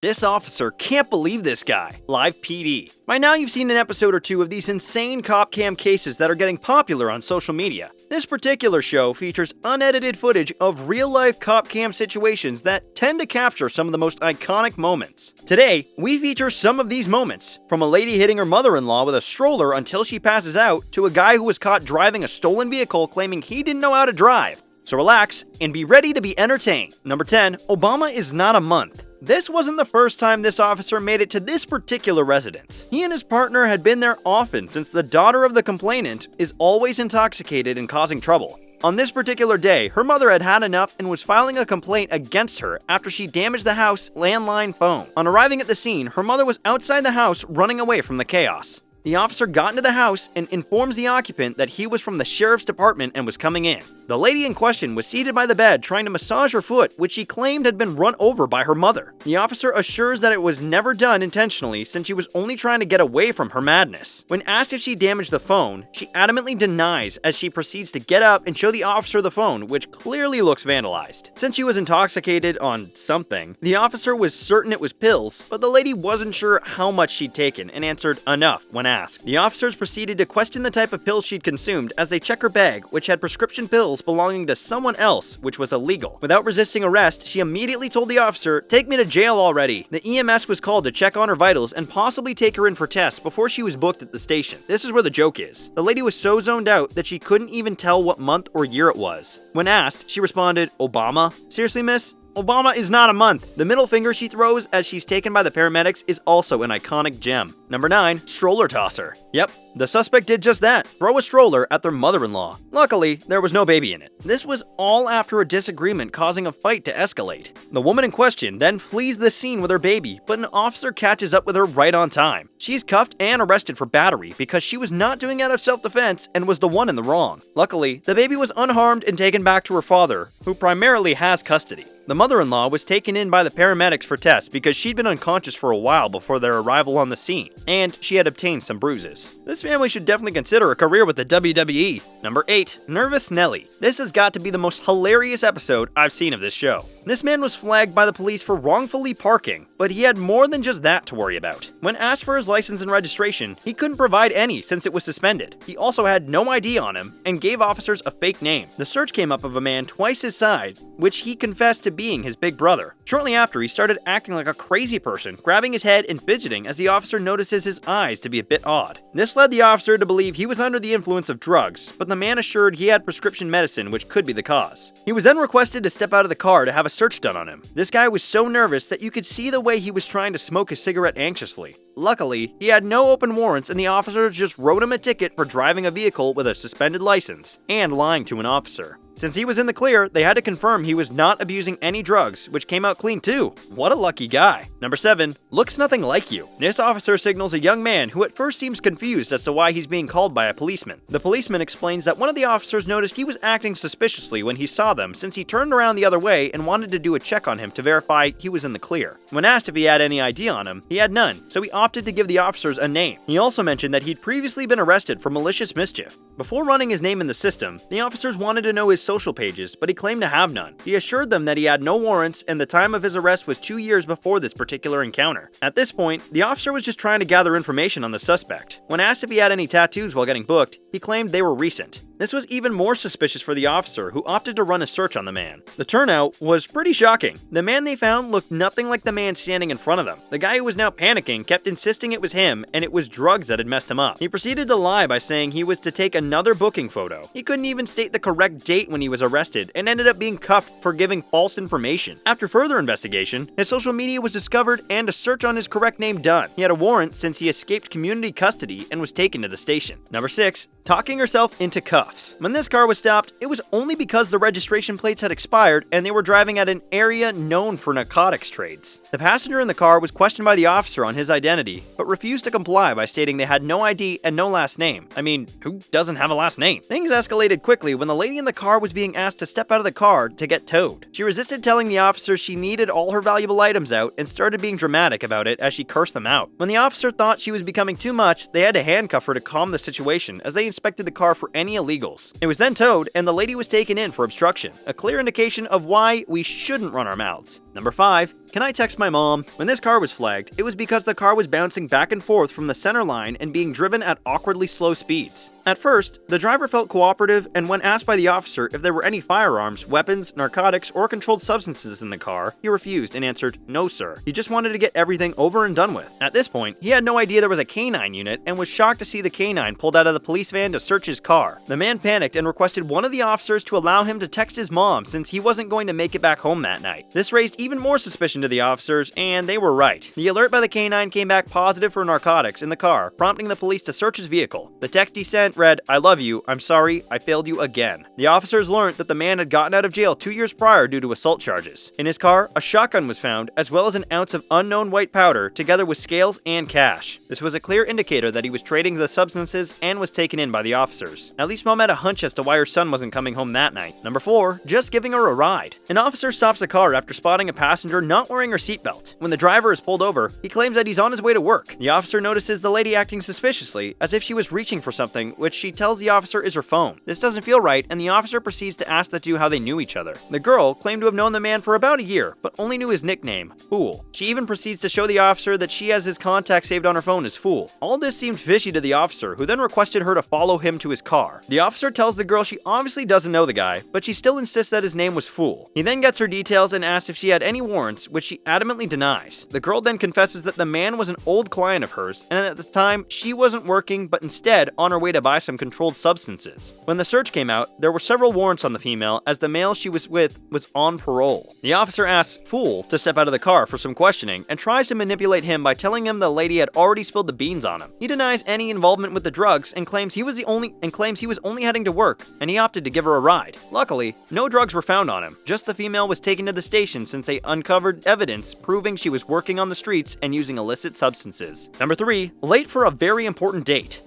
This officer can't believe this guy. Live PD. By now you've seen an episode or two of these insane cop cam cases that are getting popular on social media. This particular show features unedited footage of real-life cop cam situations that tend to capture some of the most iconic moments. Today, we feature some of these moments, from a lady hitting her mother-in-law with a stroller until she passes out, to a guy who was caught driving a stolen vehicle claiming he didn't know how to drive. So relax and be ready to be entertained. Number 10, Obama is not a month. This wasn't the first time this officer made it to this particular residence. He and his partner had been there often since the daughter of the complainant is always intoxicated and causing trouble. On this particular day, her mother had had enough and was filing a complaint against her after she damaged the house landline phone. On arriving at the scene, her mother was outside the house running away from the chaos. The officer got into the house and informs the occupant that he was from the sheriff's department and was coming in. The lady in question was seated by the bed trying to massage her foot, which she claimed had been run over by her mother. The officer assures that it was never done intentionally since she was only trying to get away from her madness. When asked if she damaged the phone, she adamantly denies as she proceeds to get up and show the officer the phone, which clearly looks vandalized. Since she was intoxicated on something, the officer was certain it was pills, but the lady wasn't sure how much she'd taken and answered enough when asked. The officers proceeded to question the type of pills she'd consumed as they check her bag, which had prescription pills belonging to someone else, which was illegal. Without resisting arrest, she immediately told the officer, "Take me to jail already." The EMS was called to check on her vitals and possibly take her in for tests before she was booked at the station. This is where the joke is. The lady was so zoned out that she couldn't even tell what month or year it was. When asked, she responded, "Obama? Seriously, miss? Obama is not a month." The middle finger she throws as she's taken by the paramedics is also an iconic gem. Number 9, stroller tosser. Yep, the suspect did just that, throw a stroller at their mother-in-law. Luckily, there was no baby in it. This was all after a disagreement causing a fight to escalate. The woman in question then flees the scene with her baby, but an officer catches up with her right on time. She's cuffed and arrested for battery because she was not doing it out of self-defense and was the one in the wrong. Luckily, the baby was unharmed and taken back to her father, who primarily has custody. The mother-in-law was taken in by the paramedics for tests because she'd been unconscious for a while before their arrival on the scene, and she had obtained some bruises. This family should definitely consider a career with the WWE. Number 8, nervous Nellie. This has got to be the most hilarious episode I've seen of this show. This man was flagged by the police for wrongfully parking, but he had more than just that to worry about. When asked for his license and registration, he couldn't provide any since it was suspended. He also had no ID on him and gave officers a fake name. The search came up of a man twice his size, which he confessed to being his big brother. Shortly after, he started acting like a crazy person, grabbing his head and fidgeting as the officer notices his eyes to be a bit odd. This led the officer to believe he was under the influence of drugs, but the man assured he had prescription medicine which could be the cause. He was then requested to step out of the car to have a search done on him. This guy was so nervous that you could see the way he was trying to smoke his cigarette anxiously. Luckily, he had no open warrants and the officers just wrote him a ticket for driving a vehicle with a suspended license and lying to an officer. Since he was in the clear, they had to confirm he was not abusing any drugs, which came out clean too. What a lucky guy. Number 7, looks nothing like you. This officer signals a young man who at first seems confused as to why he's being called by a policeman. The policeman explains that one of the officers noticed he was acting suspiciously when he saw them since he turned around the other way and wanted to do a check on him to verify he was in the clear. When asked if he had any ID on him, he had none, so he opted to give the officers a name. He also mentioned that he'd previously been arrested for malicious mischief. Before running his name in the system, the officers wanted to know his social pages, but he claimed to have none. He assured them that he had no warrants and the time of his arrest was 2 years before this particular encounter. At this point, the officer was just trying to gather information on the suspect. When asked if he had any tattoos while getting booked, he claimed they were recent. This was even more suspicious for the officer, who opted to run a search on the man. The turnout was pretty shocking. The man they found looked nothing like the man standing in front of them. The guy who was now panicking kept insisting it was him, and it was drugs that had messed him up. He proceeded to lie by saying he was to take another booking photo. He couldn't even state the correct date when he was arrested, and ended up being cuffed for giving false information. After further investigation, his social media was discovered and a search on his correct name done. He had a warrant since he escaped community custody and was taken to the station. Number 6, talking herself into cuffs. When this car was stopped, it was only because the registration plates had expired and they were driving at an area known for narcotics trades. The passenger in the car was questioned by the officer on his identity, but refused to comply by stating they had no ID and no last name. I mean, who doesn't have a last name? Things escalated quickly when the lady in the car was being asked to step out of the car to get towed. She resisted telling the officer she needed all her valuable items out and started being dramatic about it as she cursed them out. When the officer thought she was becoming too much, they had to handcuff her to calm the situation as they inspected the car for any illegals. It was then towed and the lady was taken in for obstruction, a clear indication of why we shouldn't run our mouths. Number 5. Can I text my mom? When this car was flagged, it was because the car was bouncing back and forth from the center line and being driven at awkwardly slow speeds. At first, the driver felt cooperative, and when asked by the officer if there were any firearms, weapons, narcotics, or controlled substances in the car, he refused and answered, "No, sir." He just wanted to get everything over and done with. At this point, he had no idea there was a canine unit and was shocked to see the canine pulled out of the police van to search his car. The man panicked and requested one of the officers to allow him to text his mom since he wasn't going to make it back home that night. This raised even more suspicion to the officers, and they were right. The alert by the canine came back positive for narcotics in the car, prompting the police to search his vehicle. The text he sent read, "I love you. I'm sorry. I failed you again." The officers learned that the man had gotten out of jail 2 years prior due to assault charges. In his car, a shotgun was found, as well as an ounce of unknown white powder, together with scales and cash. This was a clear indicator that he was trading the substances and was taken in by the officers. At least Mom had a hunch as to why her son wasn't coming home that night. Number 4. Just giving her a ride. An officer stops a car after spotting a passenger not wearing her seatbelt. When the driver is pulled over, he claims that he's on his way to work. The officer notices the lady acting suspiciously, as if she was reaching for something, which she tells the officer is her phone. This doesn't feel right, and the officer proceeds to ask the two how they knew each other. The girl claimed to have known the man for about a year, but only knew his nickname, Fool. She even proceeds to show the officer that she has his contact saved on her phone as Fool. All this seemed fishy to the officer, who then requested her to follow him to his car. The officer tells the girl she obviously doesn't know the guy, but she still insists that his name was Fool. He then gets her details and asks if she had any warrants, which she adamantly denies. The girl then confesses that the man was an old client of hers, and at the time, she wasn't working, but instead on her way to buy some controlled substances. When the search came out, there were several warrants on the female, as the male she was with was on parole. The officer asks Fool to step out of the car for some questioning, and tries to manipulate him by telling him the lady had already spilled the beans on him. He denies any involvement with the drugs and claims he was only heading to work, and he opted to give her a ride. Luckily, no drugs were found on him. Just the female was taken to the station since they uncovered evidence proving she was working on the streets and using illicit substances. Number 3. Late for a very important date.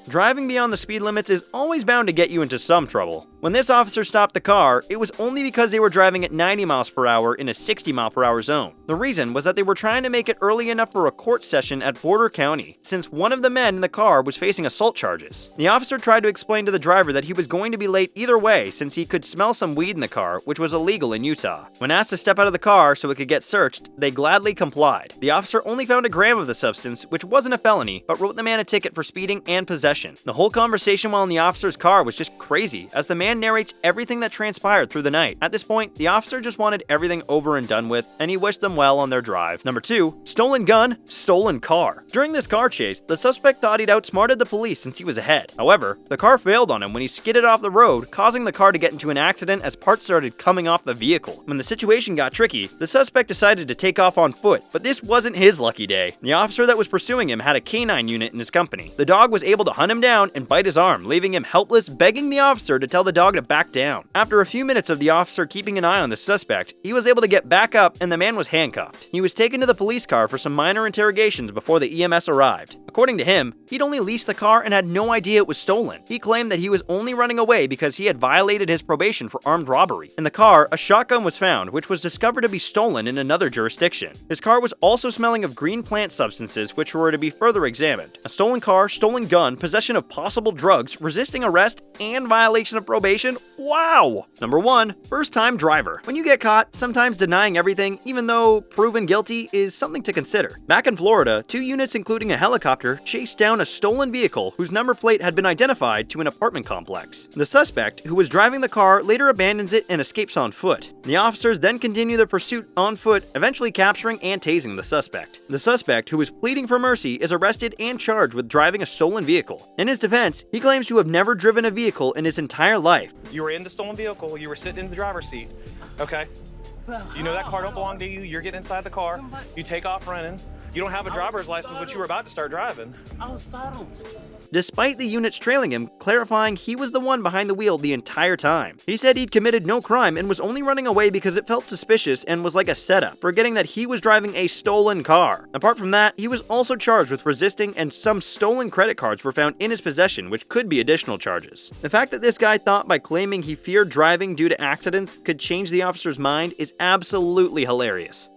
Driving beyond the speed limits is always bound to get you into some trouble. When this officer stopped the car, it was only because they were driving at 90 miles per hour in a 60 mile per hour zone. The reason was that they were trying to make it early enough for a court session at Border County, since one of the men in the car was facing assault charges. The officer tried to explain to the driver that he was going to be late either way since he could smell some weed in the car, which was illegal in Utah. When asked to step out of the car so it could get searched, they gladly complied. The officer only found a gram of the substance, which wasn't a felony, but wrote the man a ticket for speeding and possession. The whole conversation while in the officer's car was just crazy, as the man narrates everything that transpired through the night. At this point, the officer just wanted everything over and done with, and he wished them well on their drive. Number 2. Stolen gun, stolen car. During this car chase, the suspect thought he'd outsmarted the police since he was ahead. However, the car failed on him when he skidded off the road, causing the car to get into an accident as parts started coming off the vehicle. When the situation got tricky, the suspect decided to take off on foot, but this wasn't his lucky day. The officer that was pursuing him had a canine unit in his company. The dog was able to hunt him down and bite his arm, leaving him helpless, begging the officer to tell the dog to back down. After a few minutes of the officer keeping an eye on the suspect, he was able to get back up and the man was handcuffed. He was taken to the police car for some minor interrogations before the EMS arrived. According to him, he'd only leased the car and had no idea it was stolen. He claimed that he was only running away because he had violated his probation for armed robbery. In the car, a shotgun was found, which was discovered to be stolen in another jurisdiction. His car was also smelling of green plant substances, which were to be further examined. A stolen car, stolen gun, possession of possible drugs, resisting arrest, and violation of probation? Wow! Number 1. First-time driver. When you get caught, sometimes denying everything, even though proven guilty, is something to consider. Back in Florida, 2 units including a helicopter chased down a stolen vehicle whose number plate had been identified to an apartment complex. The suspect, who was driving the car, later abandons it and escapes on foot. The officers then continue the pursuit on foot, eventually capturing and tasing the suspect. The suspect, who is pleading for mercy, is arrested and charged with driving a stolen vehicle. In his defense, he claims to have never driven a vehicle in his entire life. You were in the stolen vehicle, you were sitting in the driver's seat, okay? You know that car don't belong to you, you're getting inside the car, you take off running, you don't have a driver's license, but you were about to start driving. I was startled. Despite the units trailing him, clarifying he was the one behind the wheel the entire time. He said he'd committed no crime and was only running away because it felt suspicious and was like a setup, forgetting that he was driving a stolen car. Apart from that, he was also charged with resisting, and some stolen credit cards were found in his possession, which could be additional charges. The fact that this guy thought by claiming he feared driving due to accidents could change the officer's mind is absolutely hilarious.